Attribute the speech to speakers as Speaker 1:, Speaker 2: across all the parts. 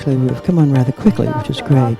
Speaker 1: actually we've come on rather quickly, which is great.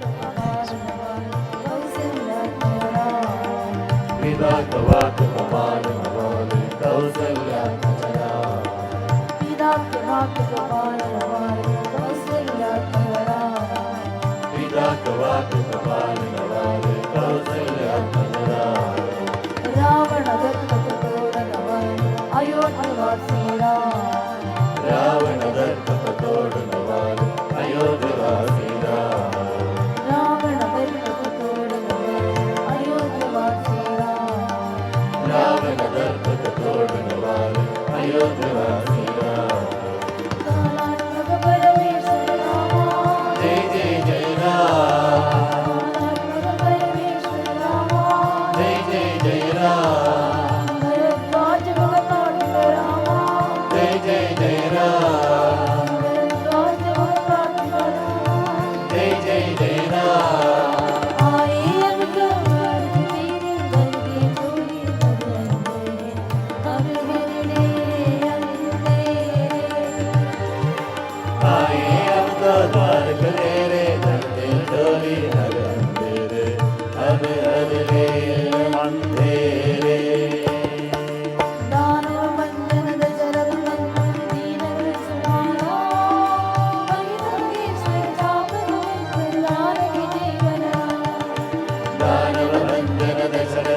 Speaker 1: Thanks.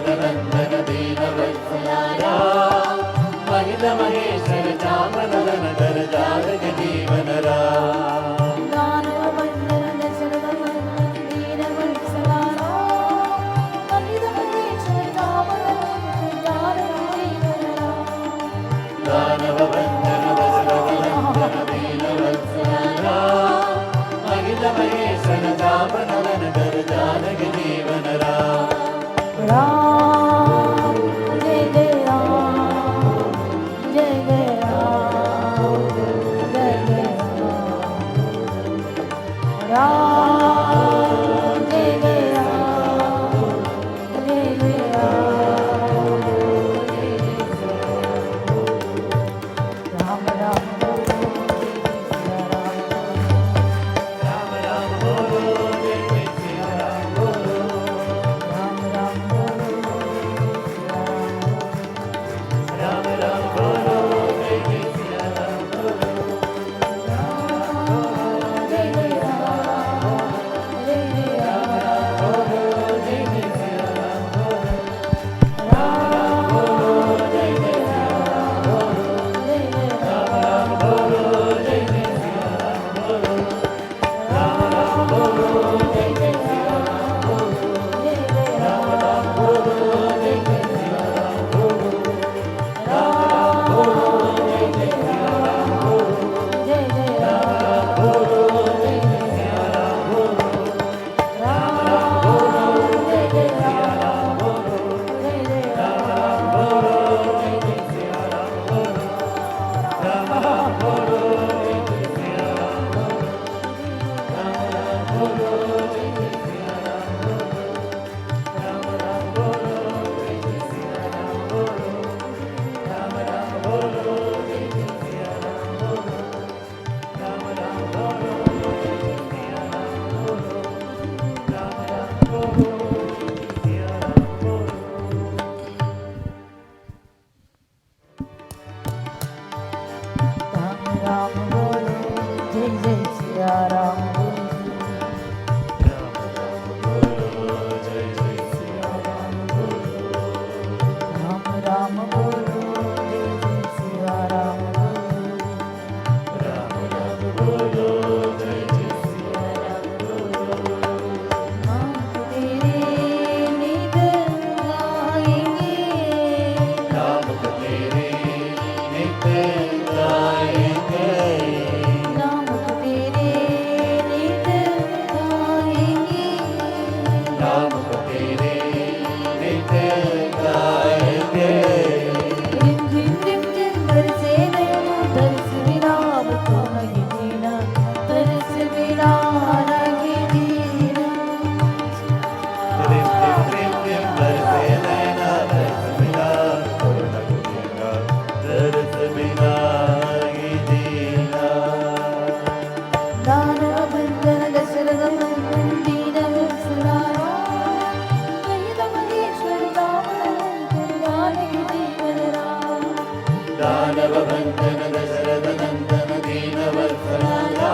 Speaker 2: दानवभञ्जन Dasharath नन्दन दीनवत्सलाया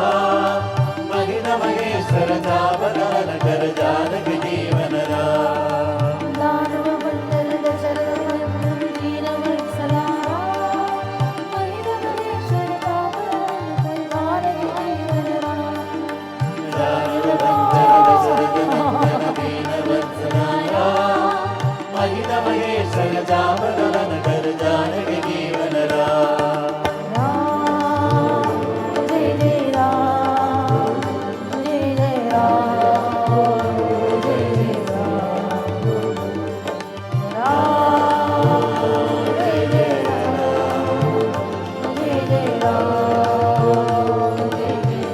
Speaker 2: महित महेश्वर जावदान कर जानकी जीवन राम
Speaker 3: दानवभञ्जन दशरथ नन्दन दीनवत्सलाया महित महेश्वर जावदान कर जानकी जीवन राम
Speaker 2: दानवभञ्जन दशरथ नन्दन दीनवत्सलाया महित महेश्वर जावदान कर जानकी जीवन राम
Speaker 3: जय जय राम जय जय राम जय जय राम जय जय राम जय जय राम जय जय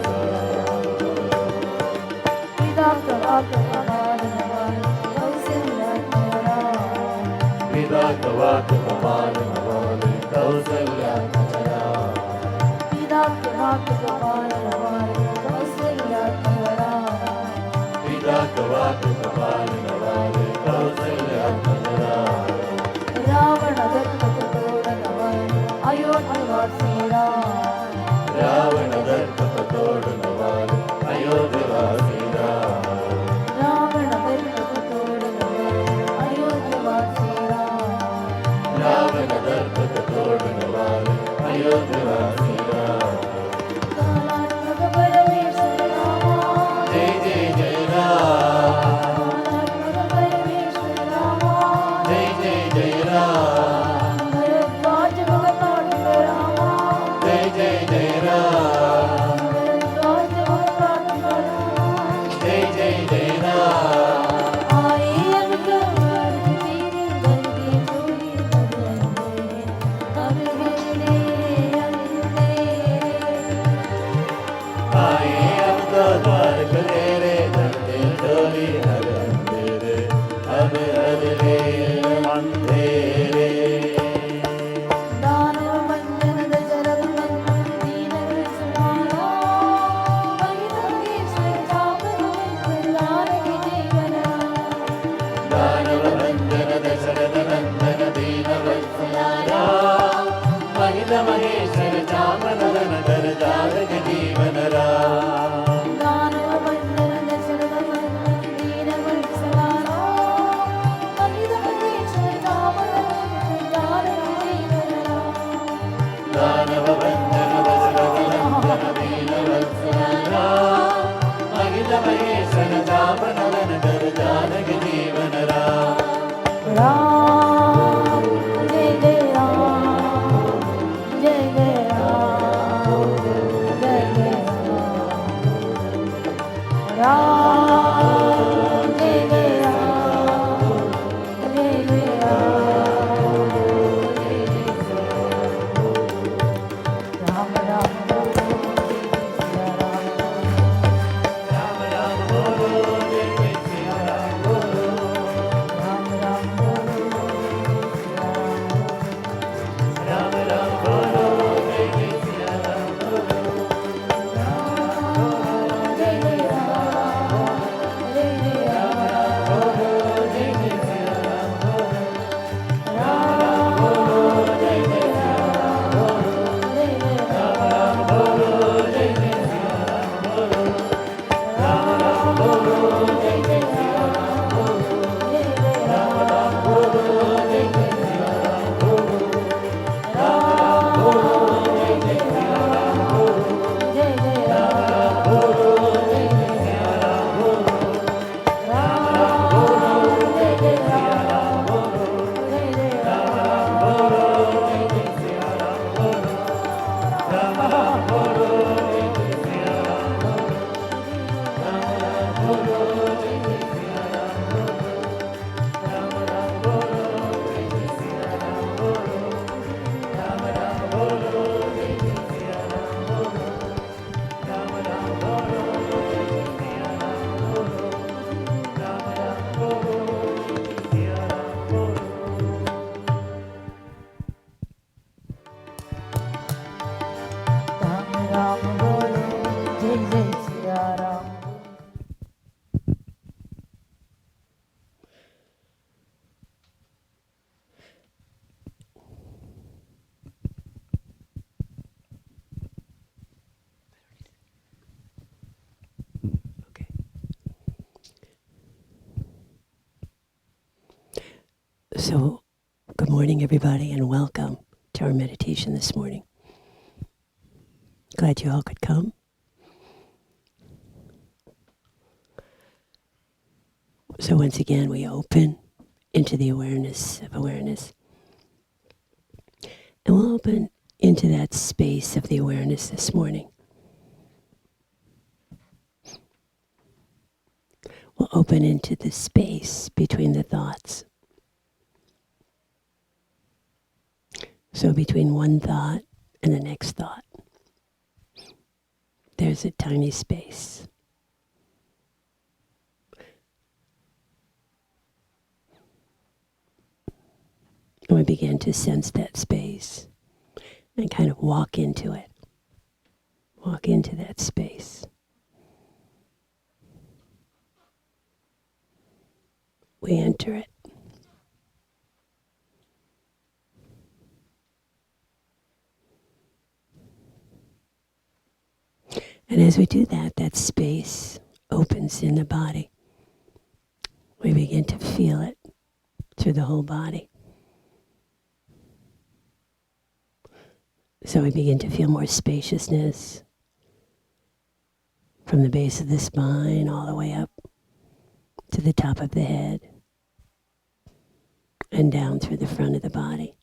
Speaker 3: पिता कवाक कमान नमन कौशल्या
Speaker 2: पिता कवाक कमान नमन कौशल्या
Speaker 3: पिता कवाक कमान नमन कौशल्या
Speaker 2: पिता कवाक कमान नमन कौशल्या
Speaker 3: रावण दत्त तोड़ नमन अयोध्यवासी राम
Speaker 2: रावण दत्त तोड़ नमन अयोध्यवासी
Speaker 3: रावण दत्त तोड़ नमन अयोध्यवासी राम
Speaker 2: रावण दत्त तोड़ नमन अयोध्यवासी
Speaker 3: कालात्मक परमेश्वर राम
Speaker 2: जय जय जय राम
Speaker 3: कालात्मक परमेश्वर राम
Speaker 2: जय जय जय राम
Speaker 3: भरद्वाज भगवान राम
Speaker 2: जय जय जय राम
Speaker 3: भरद्वाज भगवान राम
Speaker 2: जय जय जय राम
Speaker 3: आए अब कबर तेरी बंदी चोरी बदलने अब मेरे
Speaker 2: आए अब तो द्वार खुले रे धरती डोली हर अंधेरे अब हरे अंधेरे
Speaker 3: दानवभञ्जन दशरथ नन्दन दीनवत्सलाया महित महेश्वर जावदान जानकी जीवन
Speaker 2: दानवभञ्जन दशरथ नन्दन दीनवत्सलाया महित महेश्वर जामदन कर जानकी जीवन राम
Speaker 3: दानवभञ्जन दशरथ नन्दन दीनवत्सलाया महित
Speaker 1: So, good morning, everybody, and welcome to our meditation this morning. Glad you all could come. So once again, we open into the awareness of awareness. And we'll open into that space of the awareness this morning. We'll open into the space between the thoughts. So between one thought and the next thought, there's a tiny space. And we begin to sense that space and kind of walk into it. Walk into that space. We enter it. And as we do that, that space opens in the body. We begin to feel it through the whole body. So we begin to feel more spaciousness from the base of the spine all the way up to the top of the head and down through the front of the body.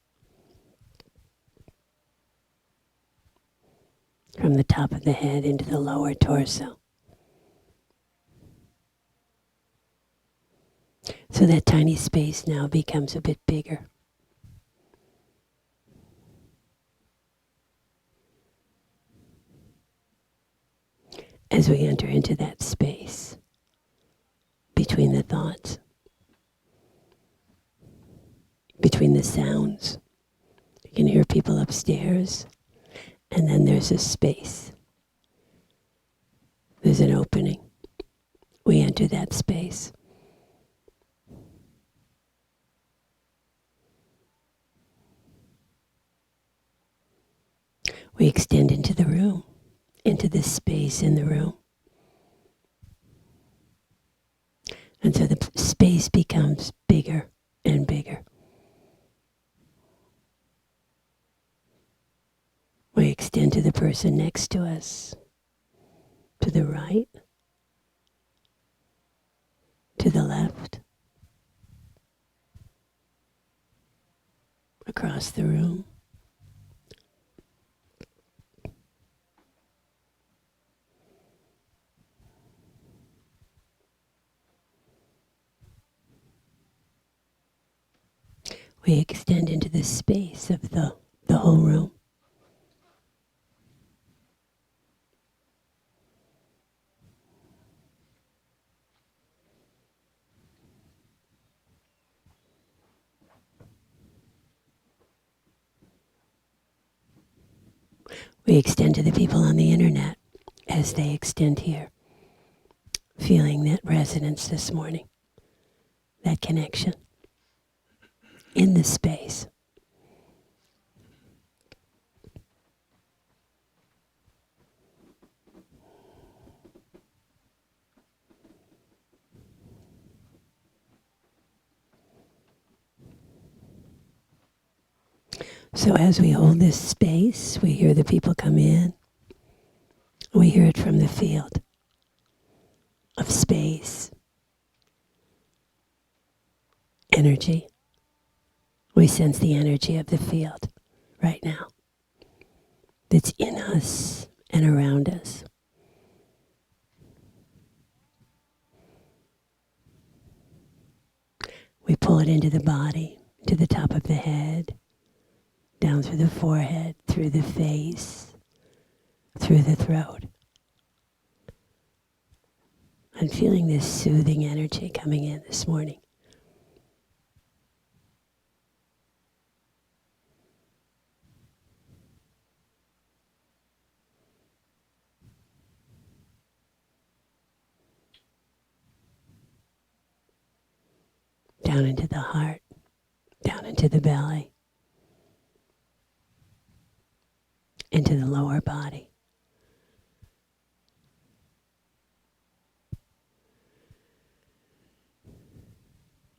Speaker 1: From the top of the head into the lower torso. So that tiny space now becomes a bit bigger. As we enter into that space between the thoughts, between the sounds. You can hear people upstairs, and then there's a space. There's an opening. We enter that space. We extend into the room, into the space in the room. And so the space becomes bigger and bigger. We extend to the person next to us, to the right, to the left, across the room. We extend into the space of the whole room. We extend to the people on the internet as they extend here, feeling that resonance this morning, that connection in the space. So as we hold this space, we hear the people come in. We hear it from the field of space, energy. We sense the energy of the field right now that's in us and around us. We pull it into the body, to the top of the head, down through the forehead, through the face, through the throat. I'm feeling this soothing energy coming in this morning. Down into the heart, down into the belly, into the lower body.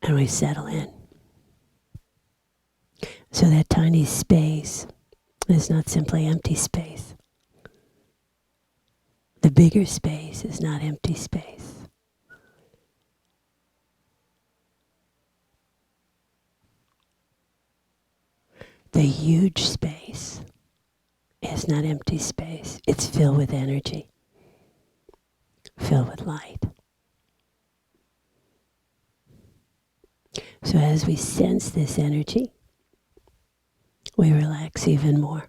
Speaker 1: And we settle in. So that tiny space is not simply empty space. The bigger space is not empty space. The huge space is not empty space. It's filled with energy, filled with light. So as we sense this energy, we relax even more.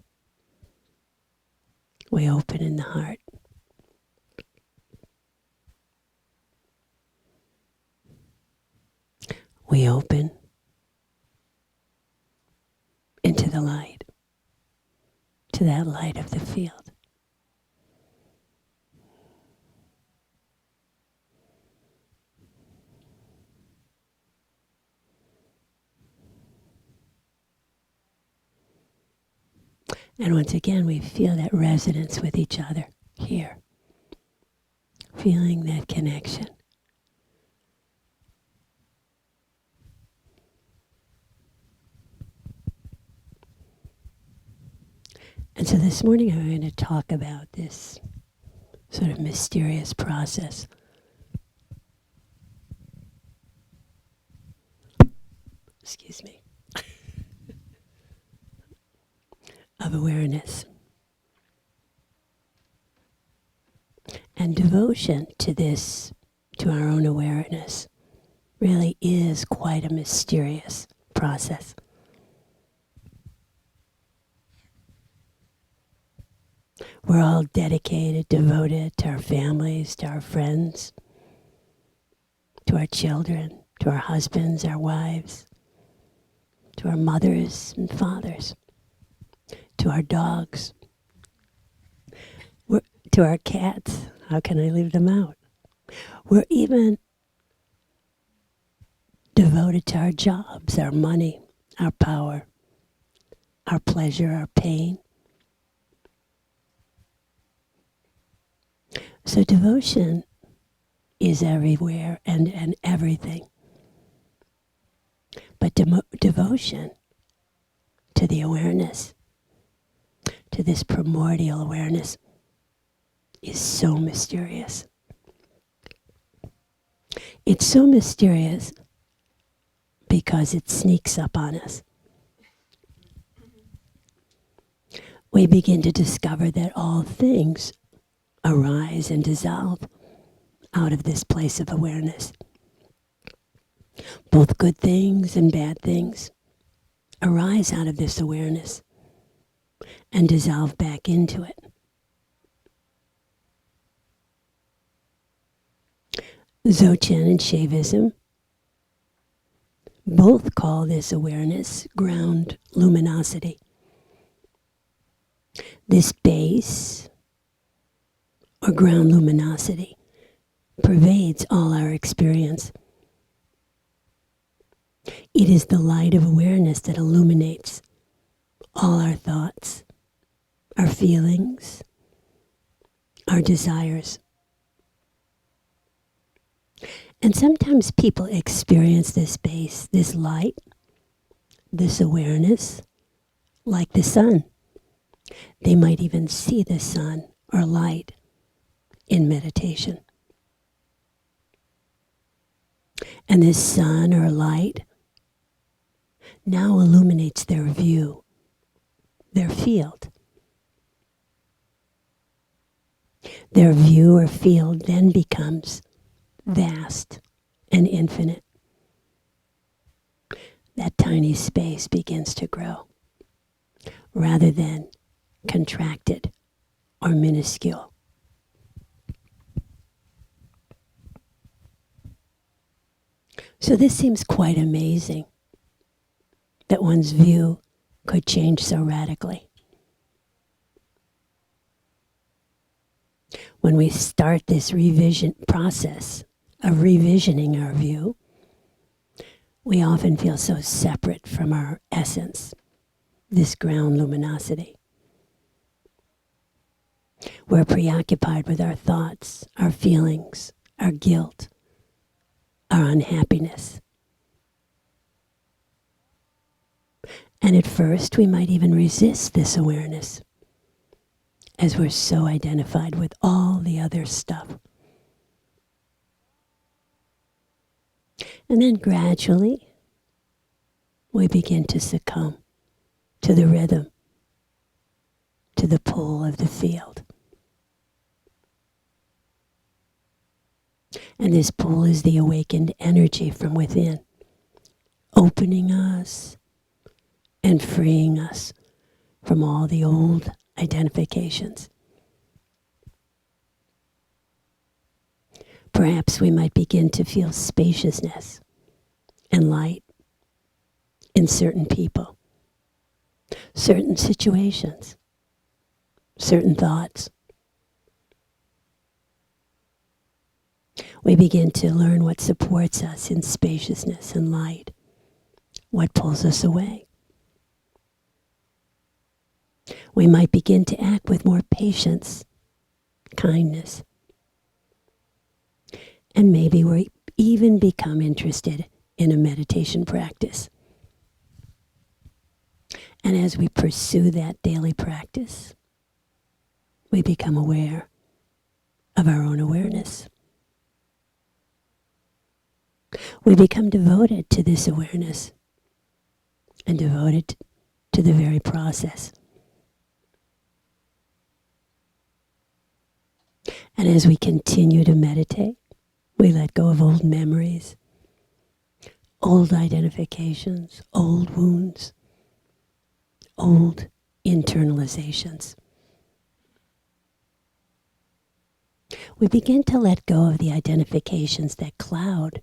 Speaker 1: We open in the heart. We open into the light, to that light of the field. And once again, we feel that resonance with each other here, feeling that connection. And so this morning I'm going to talk about this sort of mysterious process excuse me, of awareness. And devotion to this, to our own awareness, really is quite a mysterious process. We're all dedicated, devoted to our families, to our friends, to our children, to our husbands, our wives, to our mothers and fathers, to our dogs, to our cats. How can I leave them out? We're even devoted to our jobs, our money, our power, our pleasure, our pain. So devotion is everywhere and everything. But devotion to the awareness, to this primordial awareness, is so mysterious. It's so mysterious because it sneaks up on us. We begin to discover that all things arise and dissolve out of this place of awareness. Both good things and bad things arise out of this awareness and dissolve back into it. Dzogchen and Shaivism both call this awareness ground luminosity. This base or ground luminosity pervades all our experience. It is the light of awareness that illuminates all our thoughts, our feelings, our desires. And sometimes people experience this base, this light, this awareness, like the sun. They might even see the sun or light in meditation. And this sun or light now illuminates their view, their field. Their view or field then becomes vast and infinite. That tiny space begins to grow rather than contracted or minuscule. So this seems quite amazing that one's view could change so radically. When we start this revision process of revisioning our view, we often feel so separate from our essence, this ground luminosity. We're preoccupied with our thoughts, our feelings, our guilt, our unhappiness. And at first, we might even resist this awareness as we're so identified with all the other stuff. And then gradually, we begin to succumb to the rhythm, to the pull of the field. And this pull is the awakened energy from within, opening us and freeing us from all the old identifications. Perhaps we might begin to feel spaciousness and light in certain people, certain situations, certain thoughts. We begin to learn what supports us in spaciousness and light, what pulls us away. We might begin to act with more patience, kindness, and maybe we even become interested in a meditation practice. And as we pursue that daily practice, we become aware of our own awareness. We become devoted to this awareness and devoted to the very process. And as we continue to meditate, we let go of old memories, old identifications, old wounds, old internalizations. We begin to let go of the identifications that cloud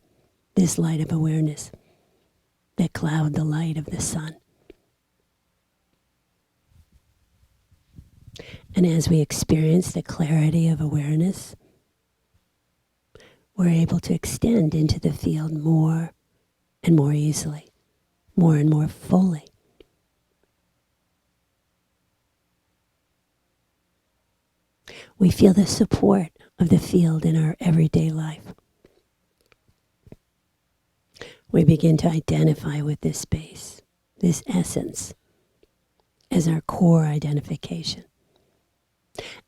Speaker 1: this light of awareness, that cloud the light of the sun. And as we experience the clarity of awareness, we're able to extend into the field more and more easily, more and more fully. We feel the support of the field in our everyday life. We begin to identify with this space, this essence, as our core identification.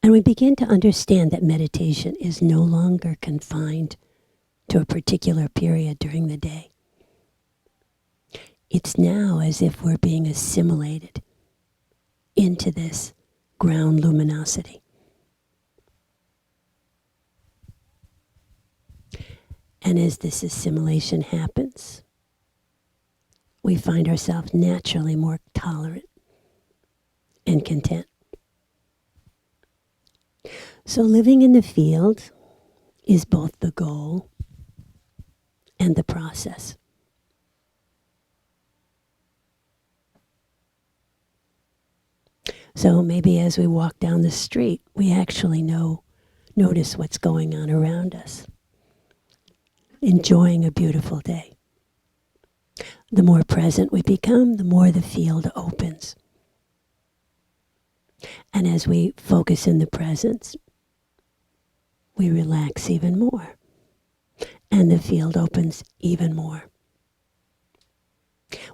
Speaker 1: And we begin to understand that meditation is no longer confined to a particular period during the day. It's now as if we're being assimilated into this ground luminosity. And as this assimilation happens, we find ourselves naturally more tolerant and content. So living in the field is both the goal and the process. So maybe as we walk down the street, we actually notice what's going on around us, enjoying a beautiful day. The more present we become, the more the field opens. And as we focus in the presence, we relax even more, and the field opens even more.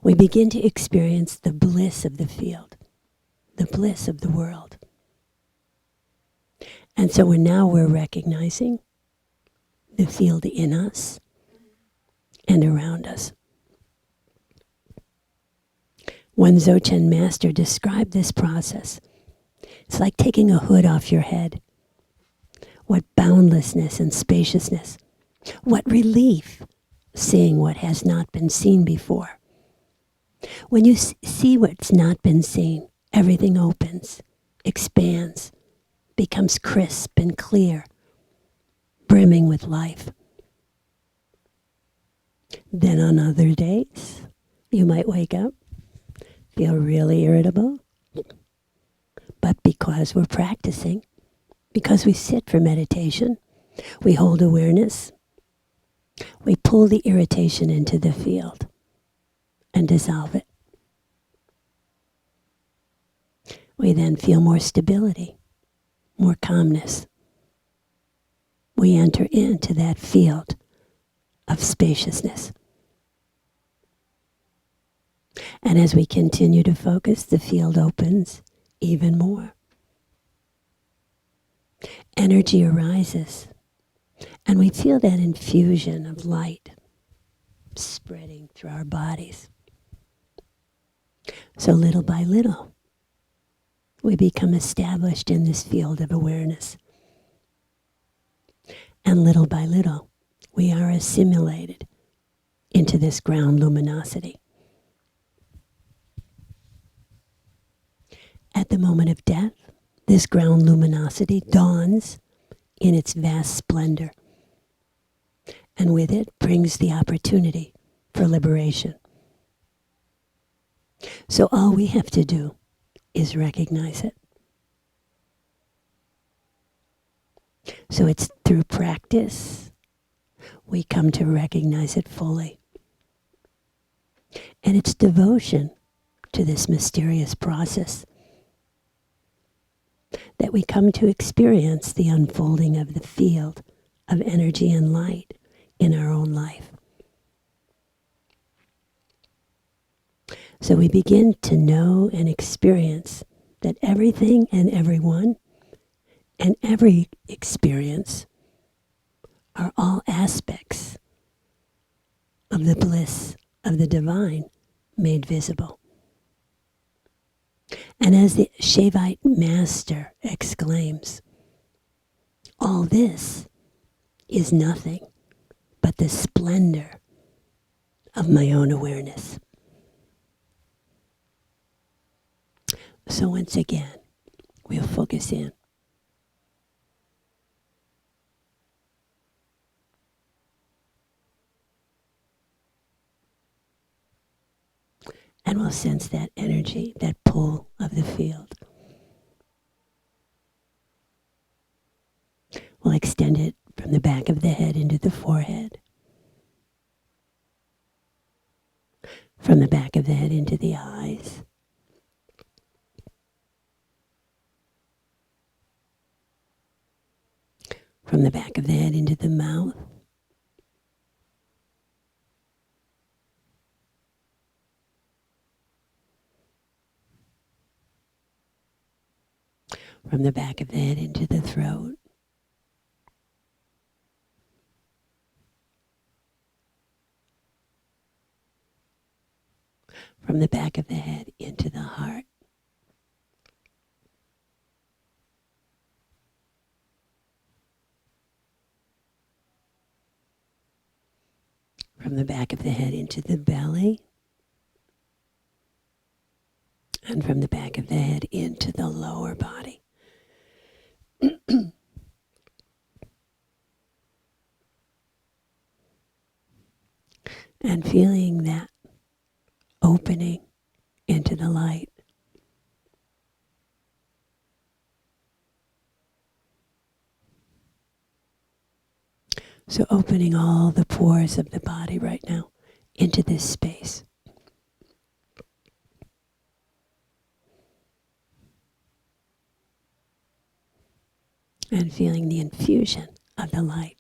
Speaker 1: We begin to experience the bliss of the field, the bliss of the world. And so we're recognizing the field in us and around us. One Dzogchen master described this process. It's like taking a hood off your head. What boundlessness and spaciousness. What relief seeing what has not been seen before. When you see what's not been seen, everything opens, expands, becomes crisp and clear, brimming with life. Then on other days, you might wake up, feel really irritable, but because we're practicing, because we sit for meditation, we hold awareness, we pull the irritation into the field and dissolve it. We then feel more stability, more calmness. We enter into that field of spaciousness. And as we continue to focus, the field opens even more. Energy arises, and we feel that infusion of light spreading through our bodies. So little by little, we become established in this field of awareness. And little by little, we are assimilated into this ground luminosity. At the moment of death, this ground luminosity dawns in its vast splendor, and with it brings the opportunity for liberation. So all we have to do is recognize it. So it's through practice we come to recognize it fully. And it's devotion to this mysterious process that we come to experience the unfolding of the field of energy and light in our own life. So we begin to know and experience that everything and everyone and every experience are all aspects of the bliss of the divine made visible. And as the Shaivite master exclaims, all this is nothing but the splendor of my own awareness. So once again, we'll focus in. And we'll sense that energy, that pull of the field. We'll extend it from the back of the head into the forehead. From the back of the head into the eyes. From the back of the head into the mouth. From the back of the head into the throat. From the back of the head into the heart. From the back of the head into the belly. And from the back of the head into the lower body. And feeling that opening into the light. So opening all the pores of the body right now into this space. And feeling the infusion of the light.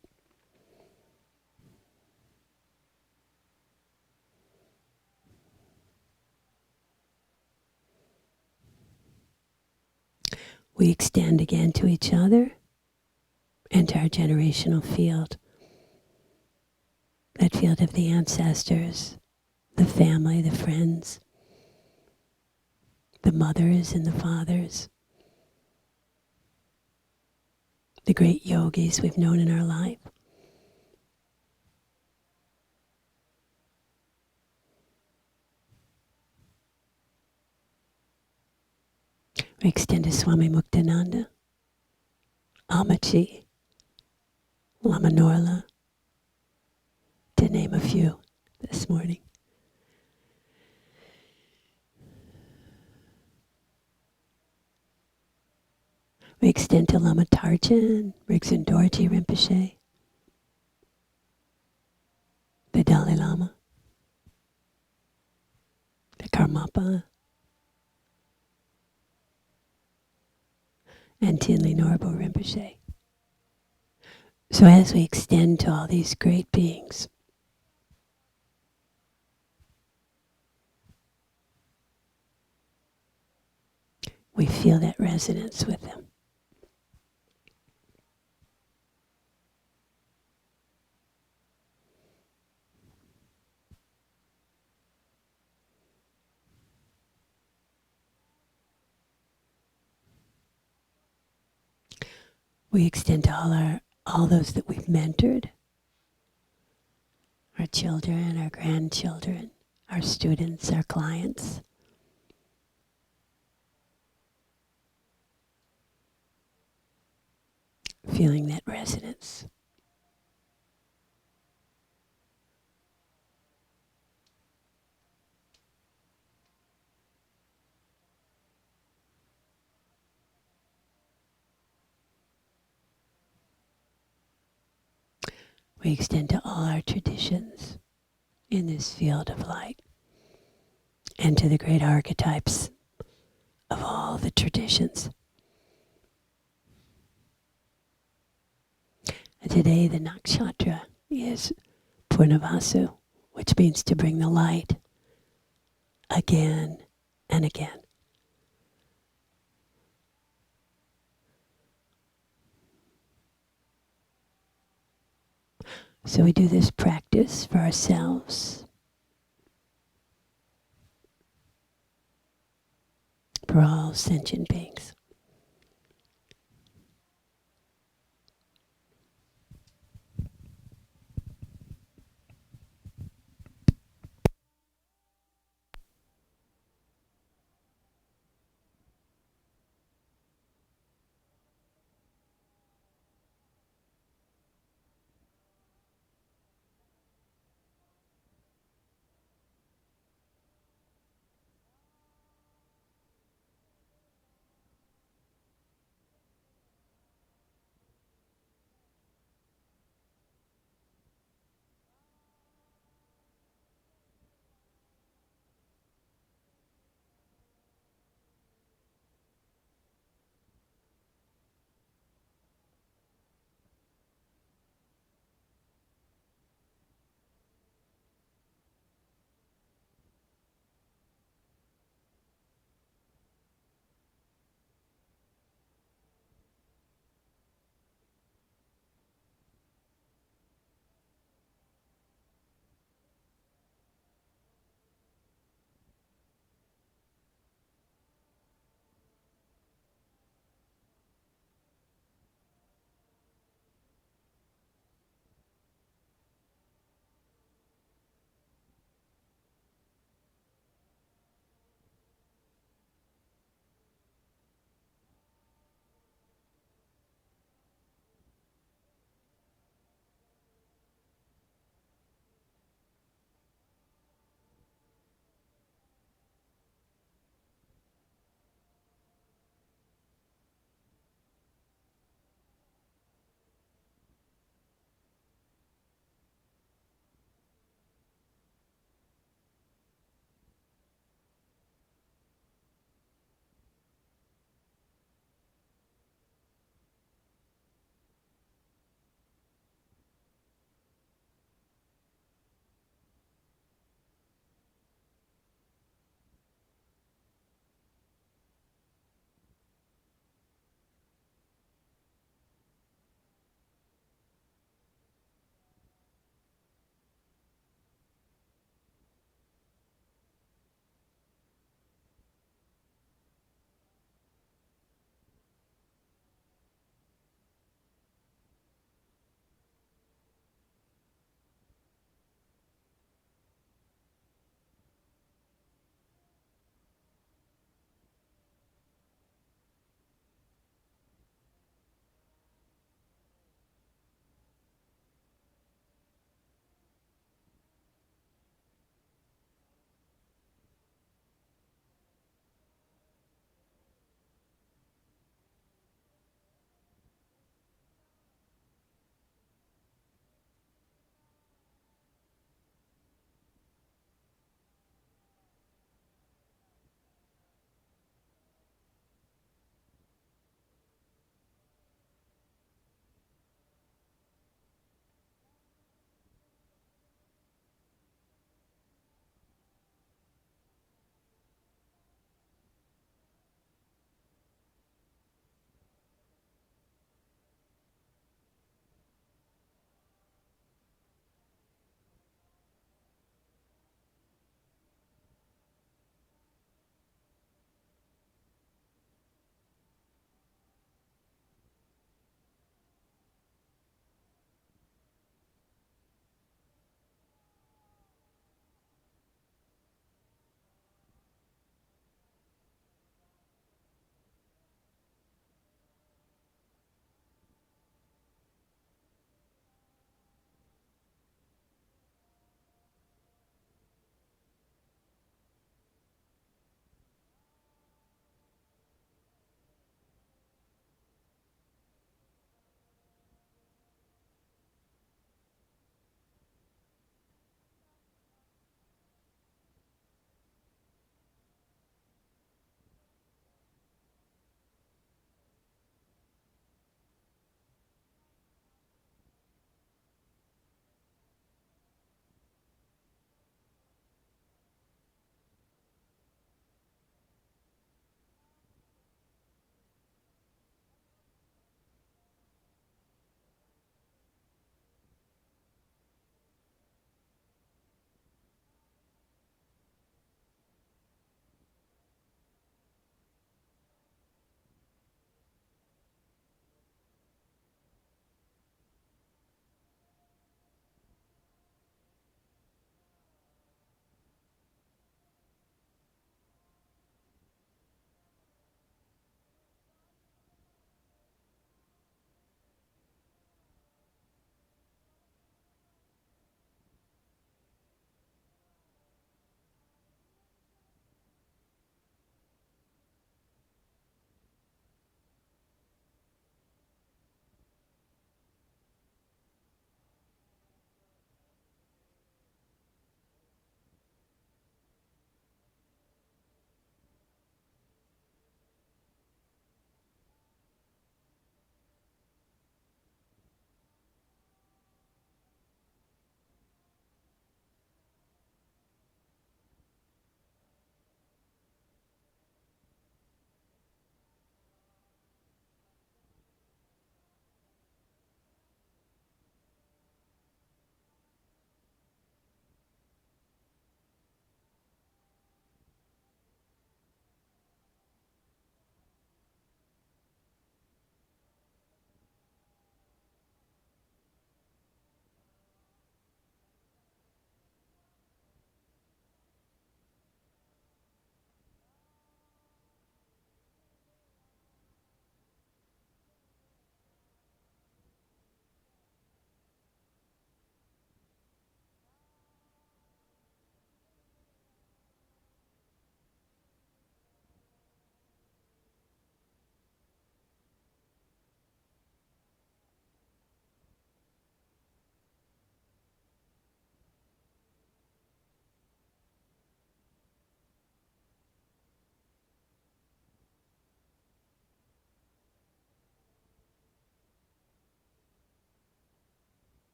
Speaker 1: We extend again to each other and to our generational field. That field of the ancestors, the family, the friends, the mothers and the fathers, the great yogis we've known in our life. We extend to Swami Muktananda, Amachi, Lama Norla, to name a few this morning. We extend to Lama Tarjan, Rigzin Dorji Rinpoche, the Dalai Lama, the Karmapa, and Tinley Norbo Rinpoche. So as we extend to all these great beings, we feel that resonance with them. We extend to all those that we've mentored, our children, our grandchildren, our students, our clients. Feeling that resonance. We extend to all our traditions in this field of light and to the great archetypes of all the traditions. And today the nakshatra is Purnavasu, which means to bring the light again and again. So we do this practice for ourselves, for all sentient beings.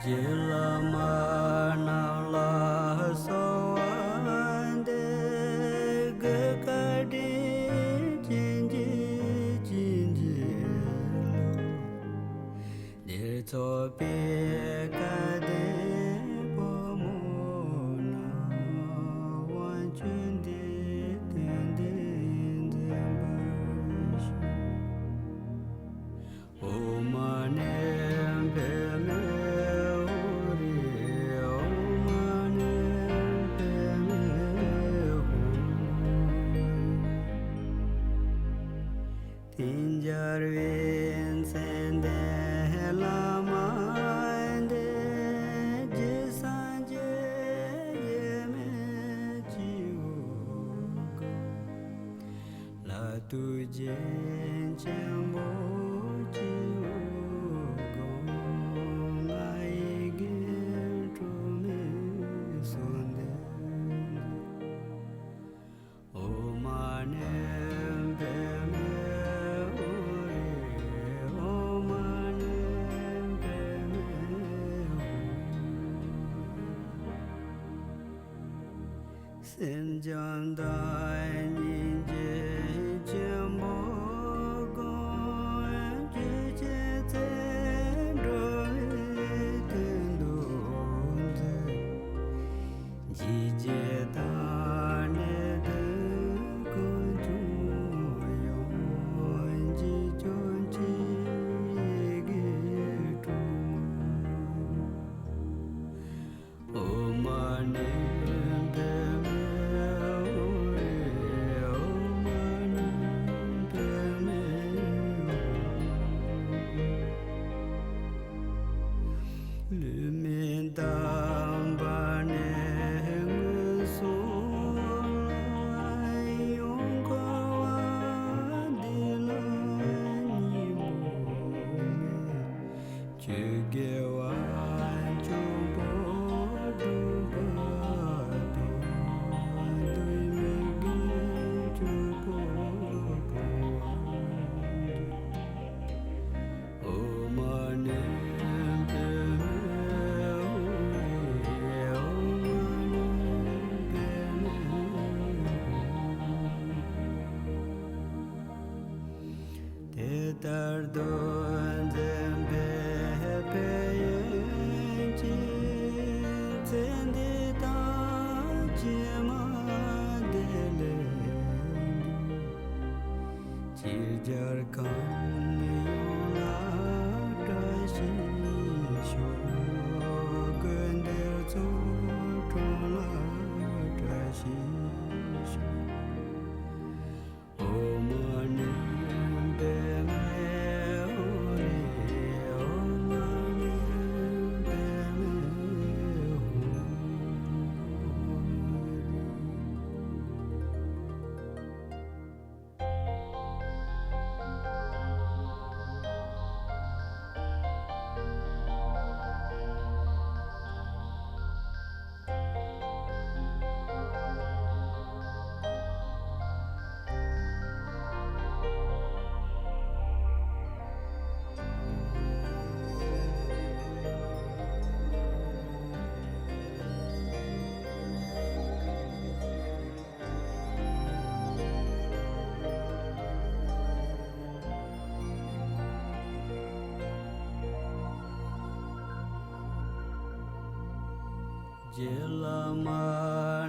Speaker 4: Jilamanala soande gakadi jinji Dirtopi kade pomona wanchundi tendin zembash Omanem peme uri Omanem peme Tinjarvin sende lamande jisanje yeme chiuko la tujen chambo chiuko ngai gentrume sonde o manem peme Sinjandai ninje jambo go jije tendo tendonze jije tane de kunjuyo jijonchi gitu o mane Tardon zembe peyenci Zendita cima dele Cijarkan yola tashisho Gender tutola tashisho Omanem beme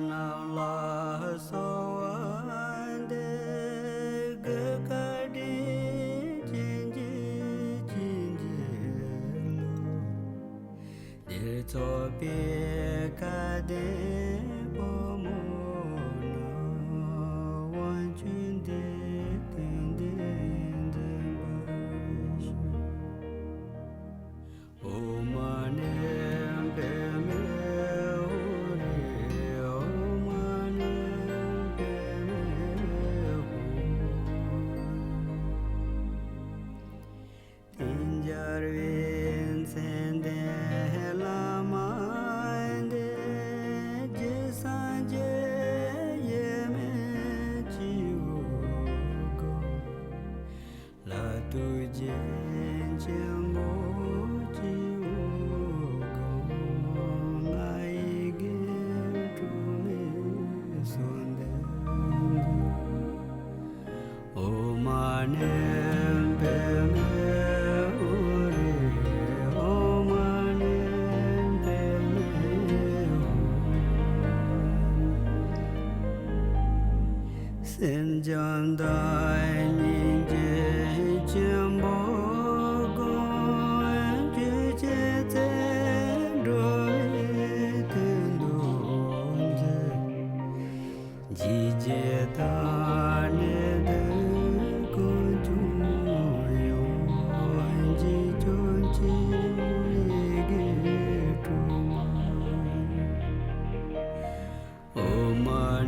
Speaker 4: Jilamanala soande gakadi jinji Dirtopi kade pomona wanchundi tendin zembash o manem peme Tinjarvin sende lamande Sen John Dai Nin Je Chen Bo Gong Ju Je Zhen Roi Ten Dong Zhe Ji Je Da Ne De Gong Chung Yong Ji Chong Chi Ge Tu Ma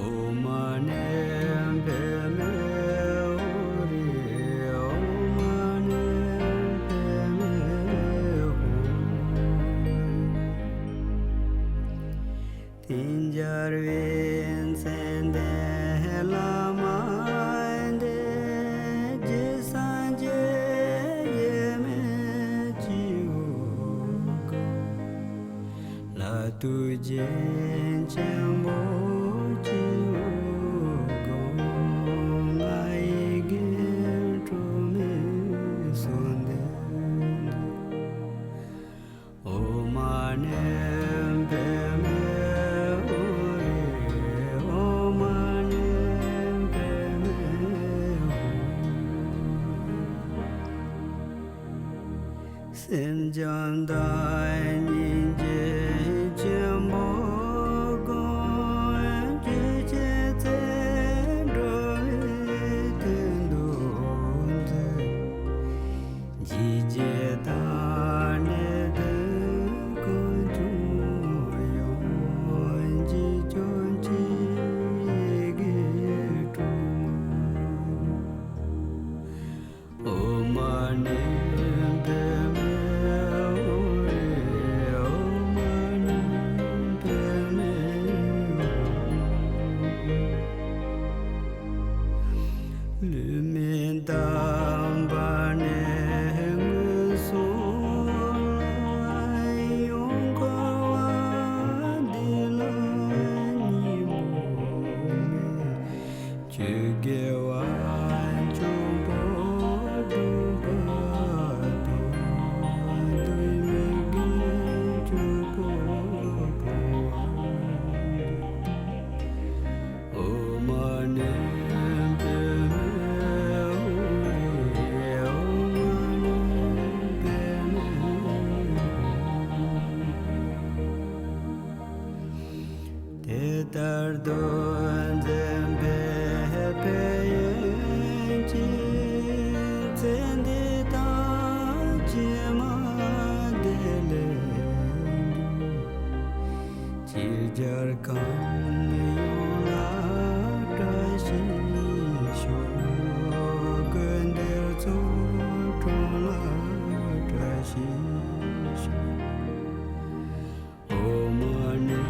Speaker 4: O Ma Ne Sen John Dai Nin Je Chen Bo Gong Ju Je Zhen Roi Ten Dong Zhe Ji Je Da Ne De Gong Chung Yong Ji Chong Chi Ge Tu Ma O Ma Ne don zembe peyenji zende ta jema dele chirjar kan yola tashi shu gender zu tola tashi shu o mane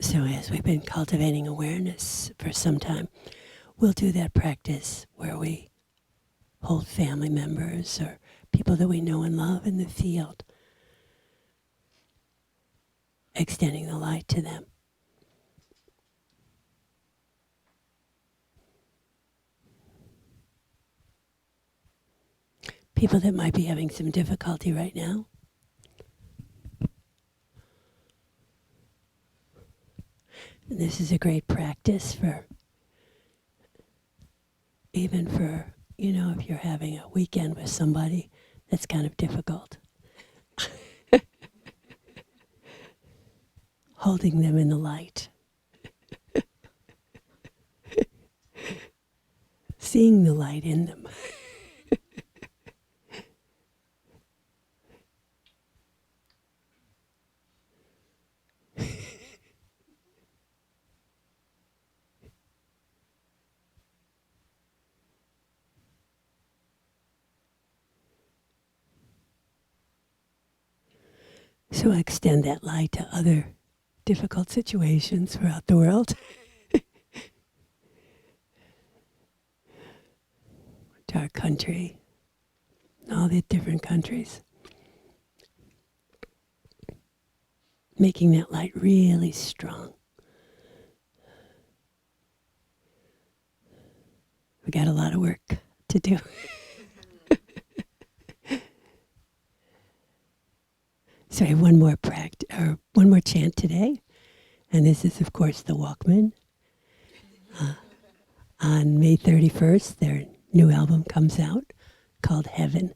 Speaker 1: So, as we've been cultivating awareness for some time, we'll do that practice where we hold family members or people that we know and love in the field, extending the light to them. People that might be having some difficulty right now. And this is a great practice for, even for, if you're having a weekend with somebody that's kind of difficult. Holding them in the light. Seeing the light in them. So extend that light to other difficult situations throughout the world. To our country, all the different countries. Making that light really strong. We got a lot of work to do. So I have one more one more chant today, and this is, of course, the Walkmen. On May 31st, their new album comes out called Heaven.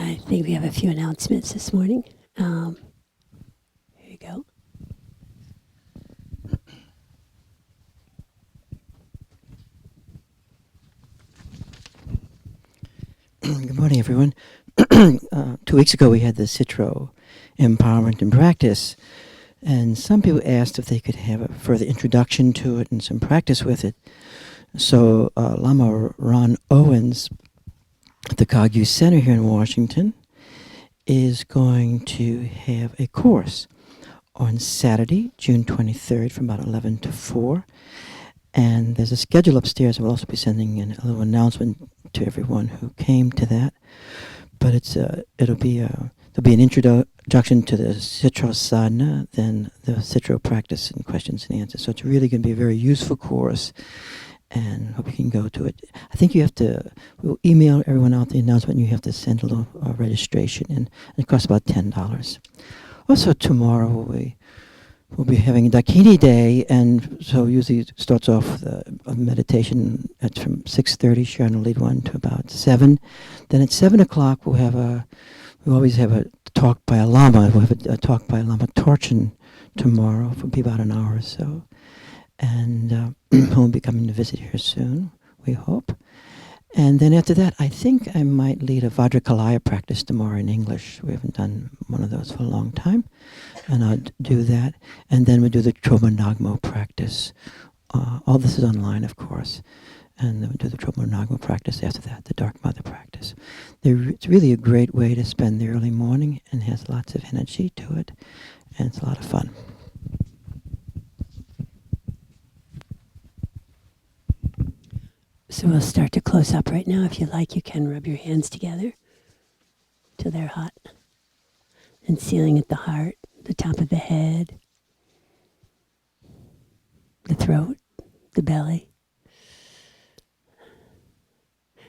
Speaker 1: I think we have a few announcements this morning. Here you go.
Speaker 5: Good morning, everyone. 2 weeks ago, we had the Citro Empowerment in Practice, and some people asked if they could have a further introduction to it and some practice with it. So Lama Ron Owens at the Kagyu Center here in Washington is going to have a course on Saturday, June 23rd from about 11 to 4. And there's a schedule upstairs. We'll also be sending a little announcement to everyone who came to that. But there'll be an introduction to the Citro Sadhana, then the Citro practice and questions and answers. So it's really going to be a very useful course, and hope you can go to it. I think we'll email everyone out the announcement, and you have to send a little registration, and it costs about $10. Also tomorrow we'll be having Dakini Day, and so usually it starts off with a meditation from 6:30, Sharon will lead one, to about 7. Then at 7 o'clock we always have a talk by a Lama. We'll have a talk by Lama Torchen tomorrow for about an hour or so. And he'll be coming to visit here soon, we hope. And then after that, I think I might lead a Vajrakalaya practice tomorrow in English. We haven't done one of those for a long time. And I'll do that. And then we'll do the Chobo Nagmo practice. All this is online, of course. And then we'll do the Chobo Nagmo practice after that, the Dark Mother practice. It's really a great way to spend the early morning and has lots of energy to it. And it's a lot of fun.
Speaker 1: So we'll start to close up right now. If you like, you can rub your hands together till they're hot. And sealing at the heart, the top of the head, the throat, the belly.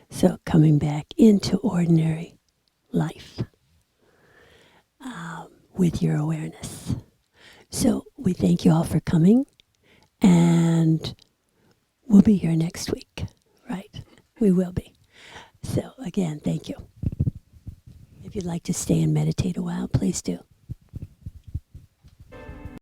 Speaker 1: So coming back into ordinary life with your awareness. So we thank you all for coming, and we'll be here next week. Right, we will be. So again, thank you. If you'd like to stay and meditate a while, please do.